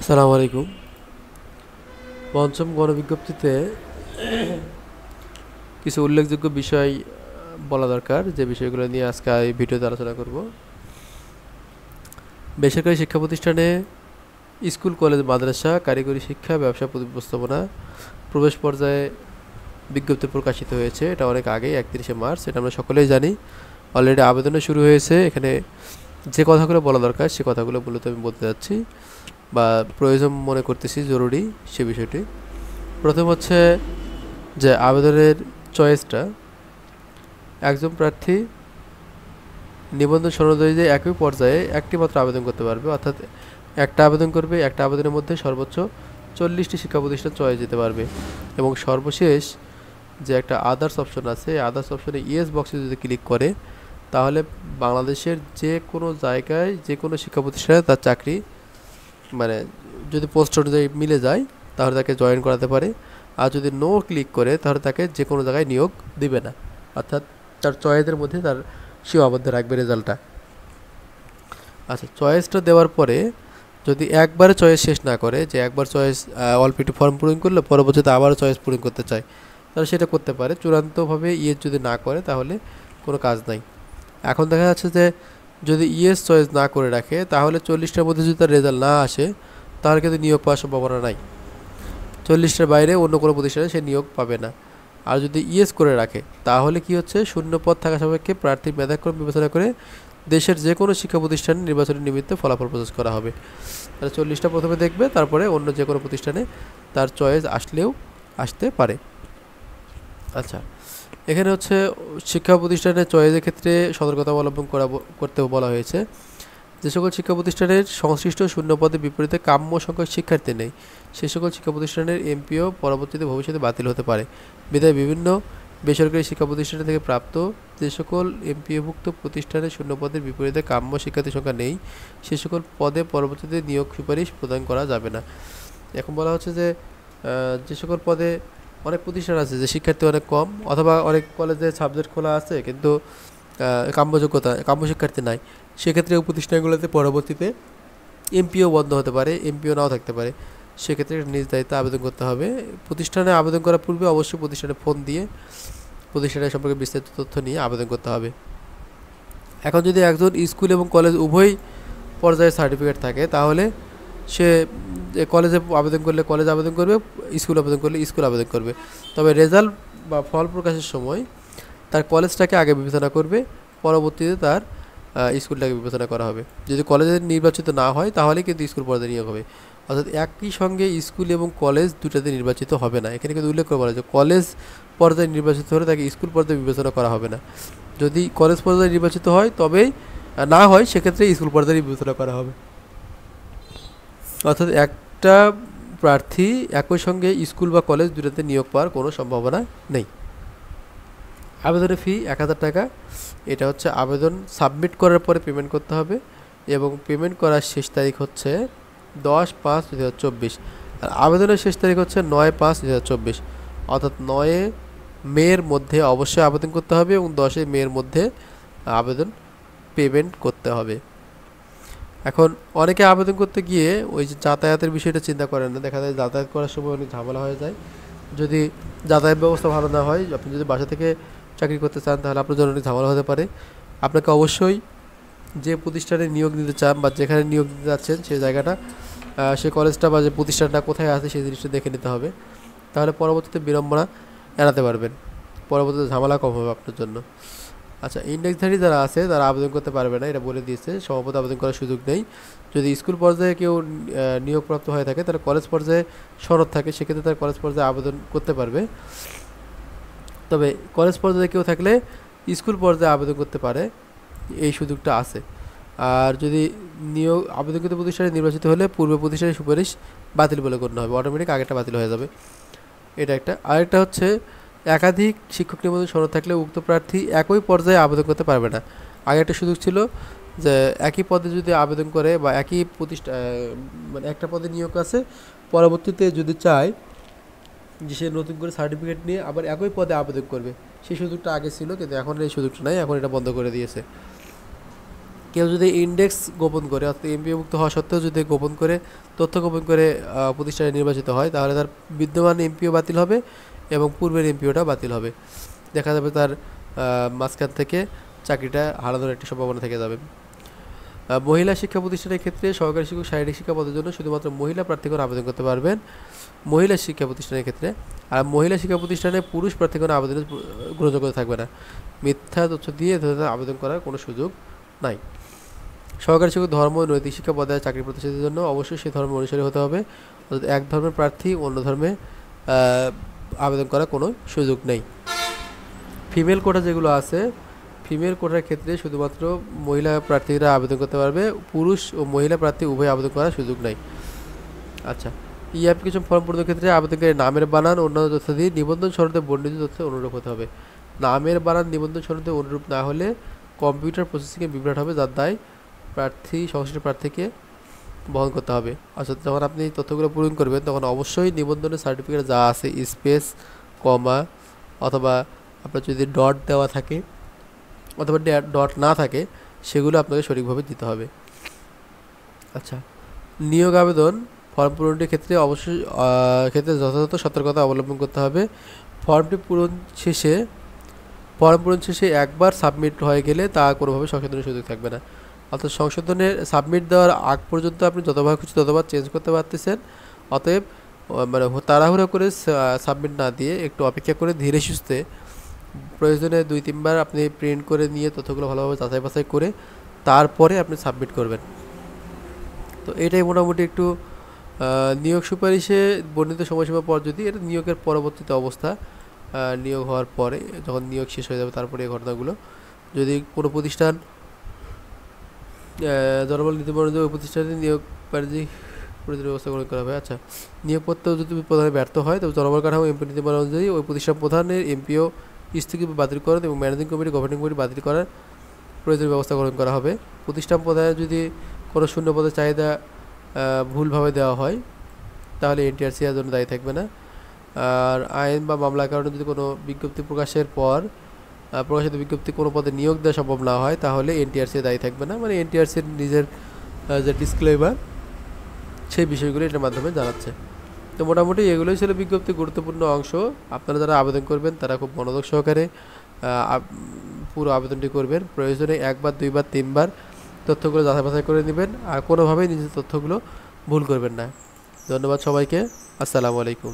সালাম আলাইকুম। পঞ্চম গণবিজ্ঞপ্তিতে কিছু উল্লেখযোগ্য বিষয় বলা দরকার, যে বিষয়গুলো নিয়ে আজকে এই ভিডিওতে আলোচনা করব। বেসরকারি শিক্ষা প্রতিষ্ঠানে স্কুল, কলেজ, মাদ্রাসা, কারিগরি শিক্ষা, ব্যবসা ব্যবস্থাপনা প্রবেশ পর্যায়ে বিজ্ঞপ্তি প্রকাশিত হয়েছে। এটা অনেক আগেই, 31শে মার্চ, এটা আমরা সকলেই জানি। অলরেডি আবেদনও শুরু হয়েছে। এখানে যে কথাগুলো বলা দরকার সে কথাগুলো মূলত আমি বলতে যাচ্ছি, বা প্রয়োজন মনে করতেছি, জরুরি সে বিষয়টি। প্রথম হচ্ছে যে আবেদনের চয়েসটা, একজন প্রার্থী নিবন্ধন সনদ অনুযায়ী একই পর্যায়ে একটি মাত্র আবেদন করতে পারবে, অর্থাৎ একটা আবেদন করবে, একটা আবেদনের মধ্যে সর্বোচ্চ 40টি শিক্ষা প্রতিষ্ঠান চয়েস দিতে পারবে। এবং সর্বশেষ যে একটা আদার্স অপশন আছে, আদার্স অপশনে ইয়েস বক্সে যদি ক্লিক করে, তাহলে বাংলাদেশের যে কোনো জায়গায় যে কোনো শিক্ষা প্রতিষ্ঠানে তার চাকরি, মানে যদি পোস্ট অনুযায়ী মিলে যায় তাহলে তাকে জয়েন করাতে পারে। আর যদি নো ক্লিক করে তাহলে তাকে যে কোনো জায়গায় নিয়োগ দিবে না, অর্থাৎ তার চয়েসের মধ্যে তার সীমাবদ্ধ রাখবে রেজাল্টটা। আচ্ছা, চয়েসটা দেওয়ার পরে যদি একবারে চয়েস শেষ না করে, যে একবার চয়েস অল্প একটু ফর্ম পূরণ করলে পরবর্তীতে আবারও চয়েস পূরণ করতে চায়, তাহলে সেটা করতে পারে। চূড়ান্তভাবে ইয়েস যদি না করে তাহলে কোনো কাজ নাই। এখন দেখা যাচ্ছে যে যদি ইয়েস চয়েস না করে রাখে, তাহলে 40টার মধ্যে যদি তার রেজাল্ট না আসে, তাহলে কিন্তু নিয়োগ পাওয়ার সম্ভাবনা নাই। 40টার বাইরে অন্য কোনো প্রতিষ্ঠানে সে নিয়োগ পাবে না। আর যদি ইয়েস করে রাখে, তাহলে কি হচ্ছে, শূন্য পদ থাকা সাপেক্ষে প্রার্থীর মেধাক্রম বিবেচনা করে দেশের যে কোনো শিক্ষা প্রতিষ্ঠানে নির্বাচনের নিমিত্তে ফলাফল প্রকাশ করা হবে। তাহলে 40টা প্রথমে দেখবে, তারপরে অন্য যে কোনো প্রতিষ্ঠানে তার চয়েস আসলেও আসতে পারে। আচ্ছা, এখানে হচ্ছে শিক্ষা প্রতিষ্ঠানের চয়েসের ক্ষেত্রে সতর্কতা অবলম্বন করতে বলা হয়েছে। যে সকল শিক্ষা প্রতিষ্ঠানের সংশ্লিষ্ট শূন্য পদের বিপরীতে কাম্য সংখ্যক শিক্ষার্থী নেই, সে সকল শিক্ষা প্রতিষ্ঠানের এমপিও পরবর্তীতে ভবিষ্যতে বাতিল হতে পারে। বিধায় বিভিন্ন বেসরকারি শিক্ষা প্রতিষ্ঠান থেকে প্রাপ্ত যে সকল এমপিওভুক্ত প্রতিষ্ঠানের শূন্য পদের বিপরীতে কাম্য শিক্ষার্থীর সংখ্যা নেই, সে সকল পদে পরবর্তীতে নিয়োগ সুপারিশ প্রদান করা যাবে না। এখন বলা হচ্ছে যে যে সকল পদে অনেক প্রতিষ্ঠান আছে যে শিক্ষার্থী অনেক কম, অথবা অনেক কলেজে সাবজেক্ট খোলা আছে কিন্তু কাম্য শিক্ষার্থী নাই, সেক্ষেত্রে ওই প্রতিষ্ঠানগুলোতে পরবর্তীতে এমপিও বন্ধ হতে পারে, এমপিও নাও থাকতে পারে। সেক্ষেত্রে নিজ দায়িত্বে আবেদন করতে হবে। প্রতিষ্ঠানে আবেদন করার পূর্বে অবশ্যই প্রতিষ্ঠানে ফোন দিয়ে প্রতিষ্ঠানের সম্পর্কে বিস্তারিত তথ্য নিয়ে আবেদন করতে হবে। এখন যদি একজন স্কুল এবং কলেজ উভয় পর্যায়ে সার্টিফিকেট থাকে, তাহলে সে কলেজে আবেদন করলে কলেজ আবেদন করবে, স্কুল আবেদন করলে স্কুল আবেদন করবে। তবে রেজাল্ট বা ফল প্রকাশের সময় তার কলেজটাকে আগে বিবেচনা করবে, পরবর্তীতে তার স্কুলটাকে বিবেচনা করা হবে। যদি কলেজে নির্বাচিত না হয় তাহলে কিন্তু স্কুল পর্যায়ে নিয়োগ হবে, অর্থাৎ একই সঙ্গে স্কুল এবং কলেজ দুটাতে নির্বাচিত হবে না। এখানে কিন্তু উল্লেখ করে বলা যে কলেজ পর্যায়ে নির্বাচিত হলে তাকে স্কুল পর্যায়ে বিবেচনা করা হবে না। যদি কলেজ পর্যায়ে নির্বাচিত হয় তবেই, না হয় সেক্ষেত্রে স্কুল পর্যায়ে বিবেচনা করা হবে। অর্থাৎ একটা প্রার্থী একই সঙ্গে স্কুল বা কলেজ দুটাতে নিয়োগ পাওয়ার কোনো সম্ভাবনা নেই। আবেদনের ফি 1000 টাকা। এটা হচ্ছে আবেদন সাবমিট করার পরে পেমেন্ট করতে হবে, এবং পেমেন্ট করার শেষ তারিখ হচ্ছে 10/5/2024। আর আবেদনের শেষ তারিখ হচ্ছে 9/5/2024, অর্থাৎ 9 মের মধ্যে অবশ্যই আবেদন করতে হবে, এবং 10 মের মধ্যে আবেদন পেমেন্ট করতে হবে। এখন অনেকে আবেদন করতে গিয়ে ওই যে যাতায়াতের বিষয়টা চিন্তা করেন না। দেখা যায় যাতায়াত করার সময় অনেক ঝামেলা হয়ে যায়। যদি যাতায়াত ব্যবস্থা ভালো না হয়, আপনি যদি বাসা থেকে চাকরি করতে চান, তাহলে আপনার জন্য অনেক ঝামেলা হতে পারে। আপনাকে অবশ্যই যে প্রতিষ্ঠানে নিয়োগ দিতে চান বা যেখানে নিয়োগ দিতে যাচ্ছেন সেই জায়গাটা, সে কলেজটা বা যে প্রতিষ্ঠানটা কোথায় আছে সেই জিনিসটা দেখে নিতে হবে। তাহলে পরবর্তীতে বিড়ম্বনা এড়াতে পারবেন, পরবর্তীতে ঝামেলা কম হবে আপনার জন্য। আচ্ছা, ইন্ডেক্সধারী যারা আছে তারা আবেদন করতে পারবে না, এটা বলে দিয়েছে। সভাপতি আবেদন করার সুযোগ নেই। যদি স্কুল পর্যায়ে কেউ নিয়োগপ্রাপ্ত হয়ে থাকে, তারা কলেজ পর্যায়ে শরৎ থাকে, সেক্ষেত্রে তার কলেজ পর্যায়ে আবেদন করতে পারবে। তবে কলেজ পর্যায়ে কেউ থাকলে স্কুল পর্যায়ে আবেদন করতে পারে, এই সুযোগটা আছে। আর যদি আবেদনকৃত প্রতিষ্ঠানে নির্বাচিত হলে পূর্বে প্রতিষ্ঠানের সুপারিশ বাতিল বলে গণ্য হবে, অটোমেটিক আগেরটা বাতিল হয়ে যাবে। এটা একটা। আরেকটা হচ্ছে একাধিক শিক্ষক নিবন্ধন সনদ থাকলে উক্ত প্রার্থী একই পর্যায়ে আবেদন করতে পারবে না। আগে একটা সুযোগ ছিল যে একই পদে যদি আবেদন করে বা একই মানে একটা পদে নিয়োগ আছে, পরবর্তীতে যদি চায় যে সে নতুন করে সার্টিফিকেট নিয়ে আবার একই পদে আবেদন করবে, সেই সুযোগটা আগে ছিল, কিন্তু এখন এই সুযোগটা নাই, এখন এটা বন্ধ করে দিয়েছে। কেউ যদি ইন্ডেক্স গোপন করে অর্থাৎ এমপিওভুক্ত হওয়া সত্ত্বেও যদি গোপন করে তথ্য গোপন করে প্রতিষ্ঠানে নির্বাচিত হয়, তাহলে তার বিদ্যমান এমপিও বাতিল হবে এবং পূর্বের এমপিওটা বাতিল হবে। দেখা যাবে তার মাঝখান থেকে চাকরিটা হারানোর একটি সম্ভাবনা থেকে যাবে। মহিলা শিক্ষা প্রতিষ্ঠানের ক্ষেত্রে সহকারী শিক্ষক শারীরিক শিক্ষা পদের জন্য শুধুমাত্র মহিলা প্রার্থীগণ আবেদন করতে পারবেন মহিলা শিক্ষা প্রতিষ্ঠানের ক্ষেত্রে। আর মহিলা শিক্ষা প্রতিষ্ঠানে পুরুষ প্রার্থীগণ আবেদনের গ্রহণযোগ্যতা থাকবে না। মিথ্যা তথ্য দিয়ে আবেদন করার কোনো সুযোগ নাই। সহকারী শিক্ষক ধর্ম ও নৈতিক শিক্ষা পদে চাকরি প্রতিষ্ঠানের জন্য অবশ্যই সেই ধর্মের অনুসারী হতে হবে, অর্থাৎ এক ধর্মের প্রার্থী অন্য ধর্মে আবেদন করার কোনো সুযোগ নেই। ফিমেল কোটা যেগুলো আছে, ফিমেল কোটার ক্ষেত্রে শুধুমাত্র মহিলা প্রার্থীরা আবেদন করতে পারবে, পুরুষ ও মহিলা প্রার্থী উভয় আবেদন করার সুযোগ নাই। আচ্ছা, ই অ্যাপ্লিকেশন ফর্ম পূরণের ক্ষেত্রে আবেদনকারীর নামের বানান অন্যান্য তথ্য দিয়ে নিবন্ধন সনদে বর্ণিত তথ্যে অনুরূপ হতে হবে। নামের বানান নিবন্ধন সনদে অনুরূপ না হলে কম্পিউটার প্রসেসিংয়ে বিভ্রাট হবে, যার দায় সংশ্লিষ্ট প্রার্থীকে বহন করতে হবে। অর্থাৎ যখন আপনি তথ্যগুলো পূরণ করবেন তখন অবশ্যই নিবন্ধনের সার্টিফিকেট যা আছে স্পেস, কমা অথবা আপনার যদি ডট দেওয়া থাকে অথবা ডট না থাকে সেগুলো আপনাকে সঠিকভাবে দিতে হবে। আচ্ছা, নিয়োগ আবেদন ফর্ম পূরণের ক্ষেত্রে অবশ্যই যথাযথ সতর্কতা অবলম্বন করতে হবে। ফর্ম পূরণ শেষে একবার সাবমিট হয়ে গেলে তা কোনোভাবে সংশোধনের সুযোগ থাকবে না। অর্থাৎ সংশোধনের সাবমিট দেওয়ার আগ পর্যন্ত আপনি যতবার খুশি ততবার চেঞ্জ করতে পারতেছেন। অতএব মানে তাড়াহুড়ো করে সাবমিট না দিয়ে একটু অপেক্ষা করে ধীরে সুস্থে প্রয়োজনে 2-3 বার আপনি প্রিন্ট করে নিয়ে তথ্যগুলো ভালোভাবে যাচাই বাছাই করে তারপরে আপনি সাবমিট করবেন। তো এটাই মোটামুটি একটু নিয়োগ সুপারিশে বর্ণিত সময়সীমা পর যদি এটা নিয়োগের পরবর্তীতে অবস্থা, নিয়োগ হওয়ার পরে যখন নিয়োগ শেষ হয়ে যাবে তারপরে এই ঘটনাগুলো, যদি কোনো প্রতিষ্ঠান জনবল নীতিমালা অনুযায়ী ওই প্রতিষ্ঠানে নিয়োগ ব্যবস্থা গ্রহণ করা হবে। আচ্ছা, নিয়োগপত্র যদি প্রদানে ব্যর্থ হয় তবে জনবল কাঠামো এমপি নীতিমালা অনুযায়ী ওই প্রতিষ্ঠান প্রধানের এমপিও স্থগিত বাতিল করেন এবং ম্যানেজিং কমিটি গভর্নিং কমিটি বাতিল করার প্রয়োজনীয় ব্যবস্থা গ্রহণ করা হবে। প্রতিষ্ঠান প্রধানের যদি কোনো শূন্য পদের চাহিদা ভুলভাবে দেওয়া হয় তাহলে এনটিআরসি এর জন্য দায়ী থাকবে না। আর আইন বা মামলার কারণে যদি কোনো বিজ্ঞপ্তি প্রকাশের পর প্রকাশিত বিজ্ঞপ্তি কোনো পদে নিয়োগ দেওয়া সম্ভব না হয় তাহলে এনটিআরসি দায়ী থাকবে না। মানে এনটিআরসির নিজের যে ডিসক্লেমার সেই বিষয়গুলো এটার মাধ্যমে জানাচ্ছে। তো মোটামুটি এগুলোই ছিল বিজ্ঞপ্তির গুরুত্বপূর্ণ অংশ। আপনারা যারা আবেদন করবেন তারা খুব মনোযোগ সহকারে পুরো আবেদনটি করবেন। প্রয়োজনে 1 বার 2 বার 3 বার তথ্যগুলো যাচাই বাছাই করে নেবেন আর কোনোভাবেই নিজের তথ্যগুলো ভুল করবেন না। ধন্যবাদ সবাইকে। আসসালামু আলাইকুম।